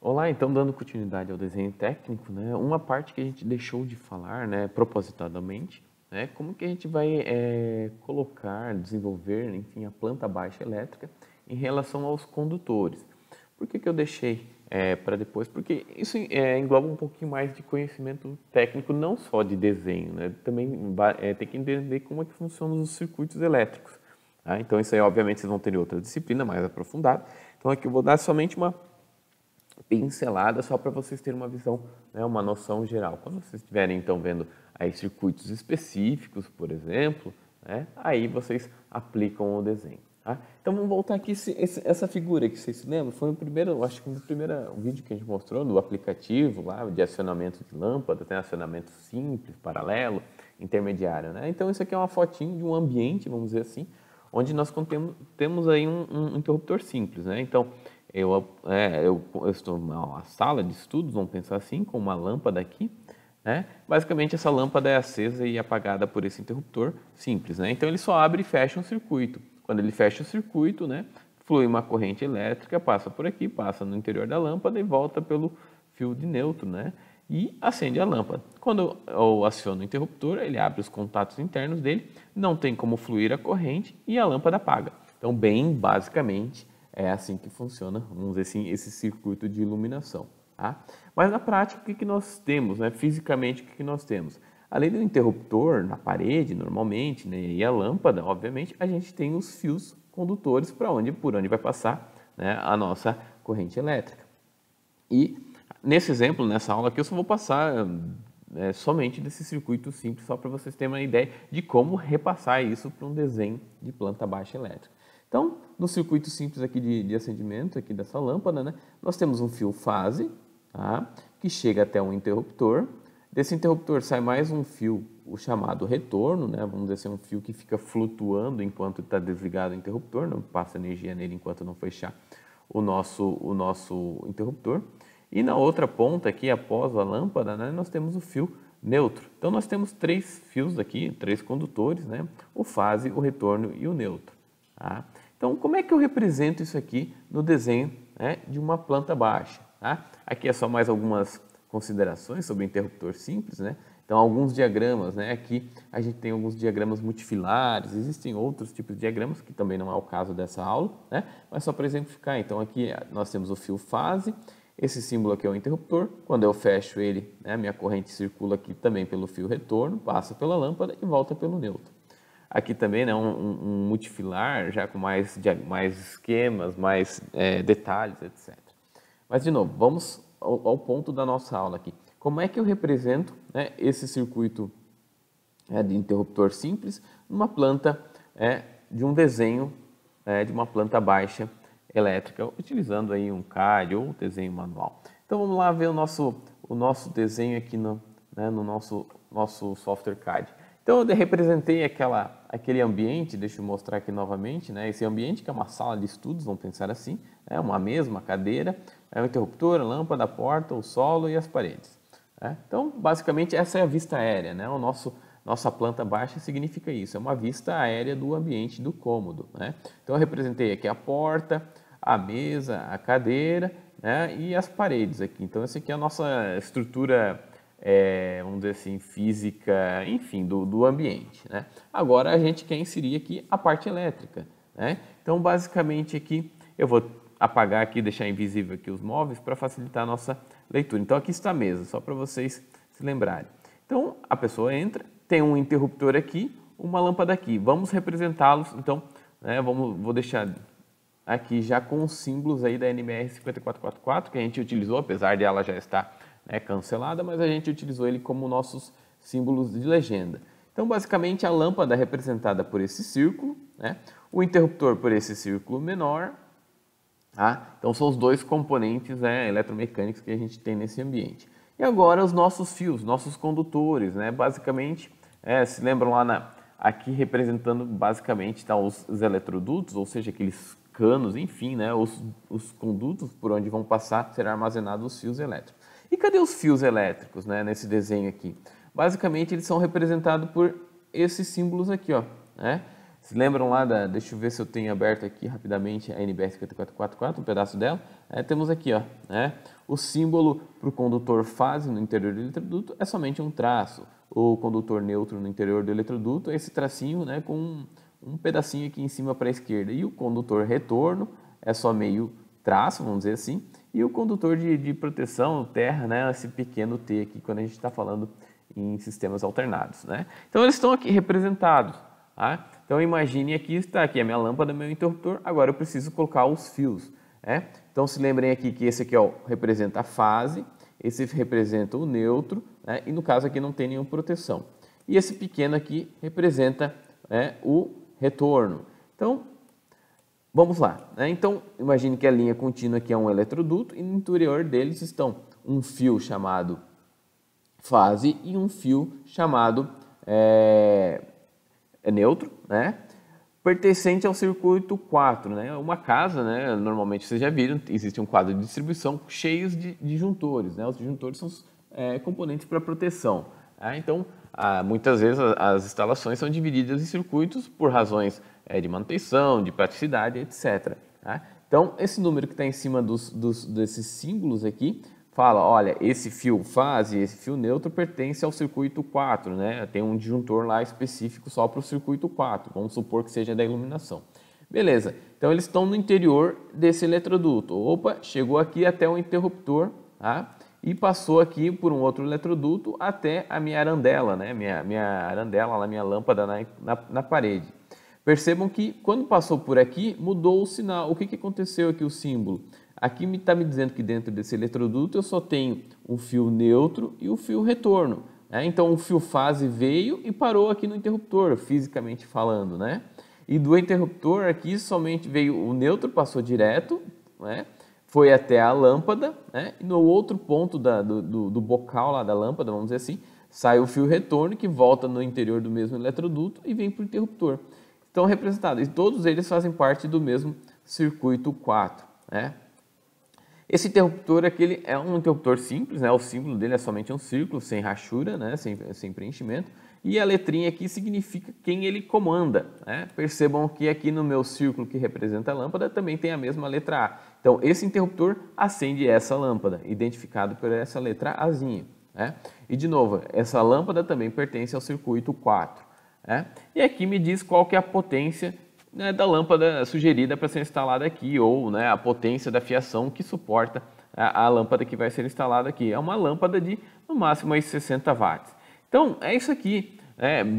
Olá, então dando continuidade ao desenho técnico, né? Uma parte que a gente deixou de falar, né, propositadamente, né, como que a gente vai colocar, desenvolver, enfim, a planta baixa elétrica em relação aos condutores. Por que que eu deixei para depois? Porque isso engloba um pouquinho mais de conhecimento técnico, não só de desenho, né? Também tem que entender como é que funcionam os circuitos elétricos. Tá? Então isso aí, obviamente, vocês vão ter em outra disciplina mais aprofundada. Então aqui eu vou dar somente uma pincelada só para vocês terem uma visão, né, uma noção geral. Quando vocês estiverem então vendo aí circuitos específicos, por exemplo, né, aí vocês aplicam o desenho. Tá? Então vamos voltar aqui, essa figura que vocês se lembram, foi o primeiro, acho que no primeiro vídeo que a gente mostrou do aplicativo lá, de acionamento de lâmpada, tem acionamento simples, paralelo, intermediário. Né? Então isso aqui é uma fotinho de um ambiente, vamos dizer assim, onde nós temos aí um interruptor simples. Né? Então eu estou numa sala de estudos, vamos pensar assim, com uma lâmpada aqui, né? Basicamente essa lâmpada é acesa e apagada por esse interruptor simples, né? Então ele só abre e fecha um circuito. Quando ele fecha o circuito, né, flui uma corrente elétrica, passa por aqui, passa no interior da lâmpada e volta pelo fio de neutro, né? E acende a lâmpada. Quando eu aciono o interruptor, ele abre os contatos internos dele, não tem como fluir a corrente e a lâmpada apaga. Então, bem basicamente, é assim que funciona, vamos dizer assim, esse circuito de iluminação. Tá? Mas na prática, o que nós temos? Né? Fisicamente, o que nós temos? Além do interruptor na parede, normalmente, né? E a lâmpada, obviamente, a gente tem os fios condutores por onde vai passar, né, a nossa corrente elétrica. E nesse exemplo, nessa aula aqui, eu só vou passar somente desse circuito simples, só para vocês terem uma ideia de como repassar isso para um desenho de planta baixa elétrica. Então, no circuito simples aqui de acendimento aqui dessa lâmpada, né, nós temos um fio fase, tá, que chega até um interruptor. Desse interruptor sai mais um fio, o chamado retorno, né, vamos dizer assim, um fio que fica flutuando enquanto está desligado o interruptor, não passa energia nele enquanto não fechar o nosso interruptor. E na outra ponta aqui, após a lâmpada, né, nós temos o fio neutro. Então nós temos três fios aqui, três condutores, né, o fase, o retorno e o neutro. Tá? Então, como é que eu represento isso aqui no desenho, né, de uma planta baixa? Tá? Aqui é só mais algumas considerações sobre o interruptor simples, né? Então, alguns diagramas, né? Aqui a gente tem alguns diagramas multifilares, existem outros tipos de diagramas, que também não é o caso dessa aula, né? Mas só para exemplificar, então aqui nós temos o fio fase, esse símbolo aqui é o interruptor, quando eu fecho ele, né, minha corrente circula aqui também pelo fio retorno, passa pela lâmpada e volta pelo neutro. Aqui também, né, um multifilar, já com mais esquemas, mais detalhes, etc. Mas, de novo, vamos ao ponto da nossa aula aqui. Como é que eu represento, né, esse circuito de interruptor simples numa planta de um desenho de uma planta baixa elétrica, utilizando aí um CAD ou desenho manual. Então, vamos lá ver o nosso desenho aqui no nosso software CAD. Então, eu representei aquele ambiente, deixa eu mostrar aqui novamente, né? Esse ambiente que é uma sala de estudos, vamos pensar assim, uma mesa, uma cadeira, um interruptor, a lâmpada, a porta, o solo e as paredes. Né? Então, basicamente, essa é a vista aérea, né? Nossa planta baixa significa isso, é uma vista aérea do ambiente, do cômodo. Né? Então, eu representei aqui a porta, a mesa, a cadeira, né? E as paredes aqui. Então, essa aqui é a nossa estrutura, vamos dizer assim, física, enfim, do ambiente. Né? Agora a gente quer inserir aqui a parte elétrica. Né? Então, basicamente aqui, eu vou apagar aqui, deixar invisível aqui os móveis para facilitar a nossa leitura. Então, aqui está a mesa, só para vocês se lembrarem. Então, a pessoa entra, tem um interruptor aqui, uma lâmpada aqui. Vamos representá-los, então, né, vou deixar aqui já com os símbolos aí da NBR 5444, que a gente utilizou, apesar de ela já estar cancelada, mas a gente utilizou ele como nossos símbolos de legenda. Então, basicamente, a lâmpada é representada por esse círculo, né? O interruptor por esse círculo menor. Tá? Então, são os dois componentes eletromecânicos que a gente tem nesse ambiente. E agora, os nossos fios, nossos condutores. Né? Basicamente, se lembram lá aqui representando basicamente tá, os eletrodutos, ou seja, aqueles canos, enfim, né? Os condutos por onde vão passar, serão armazenados os fios elétricos. E cadê os fios elétricos, né, nesse desenho aqui? Basicamente, eles são representados por esses símbolos aqui, ó, né? Se lembram lá deixa eu ver se eu tenho aberto aqui rapidamente a NBR 5444, um pedaço dela. Temos aqui, ó, né, O símbolo para o condutor fase no interior do eletroduto é somente um traço. O condutor neutro no interior do eletroduto é esse tracinho, né, com um pedacinho aqui em cima para a esquerda. E o condutor retorno é só meio traço, vamos dizer assim. E o condutor de proteção, terra, né, esse pequeno T aqui, quando a gente está falando em sistemas alternados, né? Então, eles estão aqui representados. Tá? Então, imagine aqui, está aqui a minha lâmpada, meu interruptor. Agora, eu preciso colocar os fios. Né? Então, se lembrem aqui que esse aqui ó, representa a fase, esse representa o neutro, né? E no caso aqui não tem nenhuma proteção. E esse pequeno aqui representa o retorno. Então, vamos lá. Né? Então, imagine que a linha contínua aqui é um eletroduto e no interior deles estão um fio chamado fase e um fio chamado neutro, né? Pertencente ao circuito 4, né? Uma casa, né? Normalmente vocês já viram, existe um quadro de distribuição cheios de juntores, né? Os juntores são componentes para proteção. Tá? Então, muitas vezes as instalações são divididas em circuitos por razões de manutenção, de praticidade, etc. Tá? Então, esse número que está em cima desses símbolos aqui fala, olha, esse fio fase, esse fio neutro pertence ao circuito 4, né? Tem um disjuntor lá específico só para o circuito 4, vamos supor que seja da iluminação. Beleza, então eles estão no interior desse eletroduto. Opa, chegou aqui até o interruptor, tá? E passou aqui por um outro eletroduto até a minha arandela, né? Minha arandela, minha lâmpada na parede. Percebam que quando passou por aqui, mudou o sinal. O que aconteceu aqui, o símbolo? Aqui está me dizendo que dentro desse eletroduto eu só tenho um fio neutro e o fio retorno. Né? Então o fio fase veio e parou aqui no interruptor, fisicamente falando. Né? E do interruptor aqui somente veio o neutro, passou direto, né? Foi até a lâmpada, né? E no outro ponto do bocal lá da lâmpada, vamos dizer assim, sai o fio retorno que volta no interior do mesmo eletroduto e vem para o interruptor. Estão representados, e todos eles fazem parte do mesmo circuito 4. Né? Esse interruptor aqui é um interruptor simples, né? O símbolo dele é somente um círculo, sem rachura, né? sem preenchimento. E a letrinha aqui significa quem ele comanda. Né? Percebam que aqui no meu círculo que representa a lâmpada também tem a mesma letra A. Então, esse interruptor acende essa lâmpada, identificado por essa letra Azinha. Né? E, de novo, essa lâmpada também pertence ao circuito 4. Né? E aqui me diz qual que é a potência, né, da lâmpada sugerida para ser instalada aqui, ou, né, a potência da fiação que suporta a lâmpada que vai ser instalada aqui. É uma lâmpada de, no máximo, 60 watts. Então, é isso aqui,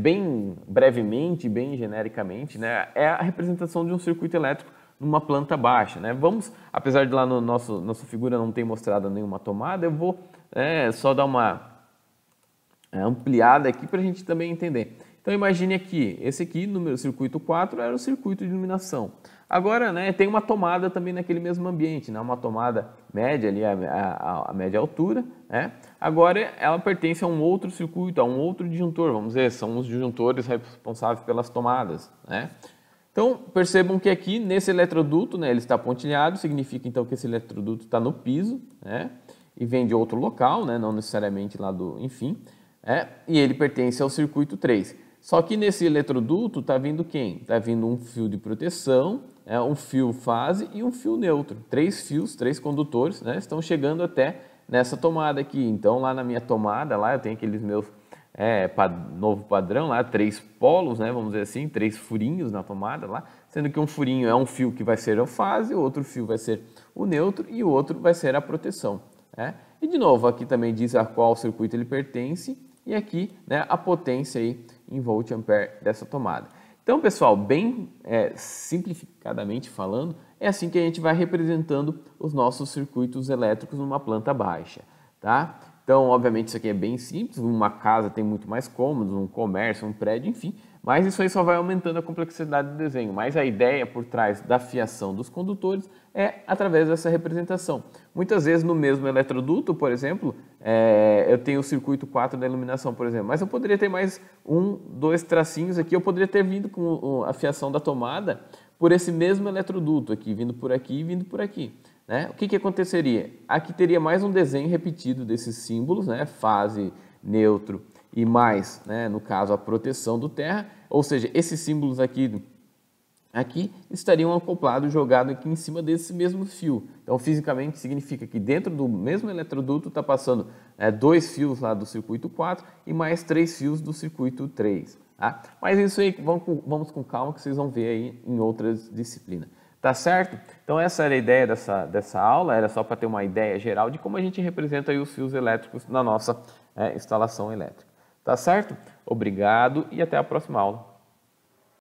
bem brevemente, bem genericamente, né, é a representação de um circuito elétrico numa planta baixa. Né? Vamos, apesar de lá no nossa figura não ter mostrado nenhuma tomada, eu vou só dar uma ampliada aqui para a gente também entender. Então imagine aqui, esse aqui, no circuito 4, era o circuito de iluminação. Agora, né, tem uma tomada também naquele mesmo ambiente, né, uma tomada média ali, a média altura. Né? Agora ela pertence a um outro circuito, a um outro disjuntor, vamos dizer, são os disjuntores responsáveis pelas tomadas. Né? Então percebam que aqui nesse eletroduto, né, ele está pontilhado, significa então que esse eletroduto está no piso, né, e vem de outro local, né, não necessariamente lá do, enfim, e ele pertence ao circuito 3. Só que nesse eletroduto está vindo quem? Está vindo um fio de proteção, um fio fase e um fio neutro. 3 fios, 3 condutores, né, estão chegando até nessa tomada aqui. Então lá na minha tomada, lá eu tenho aqueles meus novo padrão, lá 3 polos, né, vamos dizer assim, 3 furinhos na tomada lá, sendo que um furinho é um fio que vai ser a fase, o outro fio vai ser o neutro e o outro vai ser a proteção. Né? E de novo, aqui também diz a qual circuito ele pertence e aqui, né, a potência aí em volt ampere dessa tomada. Então, pessoal, bem simplificadamente falando, é assim que a gente vai representando os nossos circuitos elétricos numa planta baixa. Tá? Então, obviamente, isso aqui é bem simples, uma casa tem muito mais cômodos, um comércio, um prédio, enfim, mas isso aí só vai aumentando a complexidade do desenho. Mas a ideia por trás da fiação dos condutores é através dessa representação. Muitas vezes no mesmo eletroduto, por exemplo, eu tenho o circuito 4 da iluminação, por exemplo, mas eu poderia ter mais 1, 2 tracinhos aqui, eu poderia ter vindo com a fiação da tomada por esse mesmo eletroduto aqui, vindo por aqui e vindo por aqui. Né? O que aconteceria? Aqui teria mais um desenho repetido desses símbolos, né? Fase, neutro e mais, né? No caso, a proteção do terra, ou seja, esses símbolos aqui aqui estariam acoplados, jogados aqui em cima desse mesmo fio. Então, fisicamente, significa que dentro do mesmo eletroduto está passando 2 fios lá do circuito 4 e mais 3 fios do circuito 3. Tá? Mas isso aí, vamos com calma que vocês vão ver aí em outras disciplinas. Tá certo? Então, essa era a ideia dessa aula, era só para ter uma ideia geral de como a gente representa aí os fios elétricos na nossa instalação elétrica. Tá certo? Obrigado e até a próxima aula.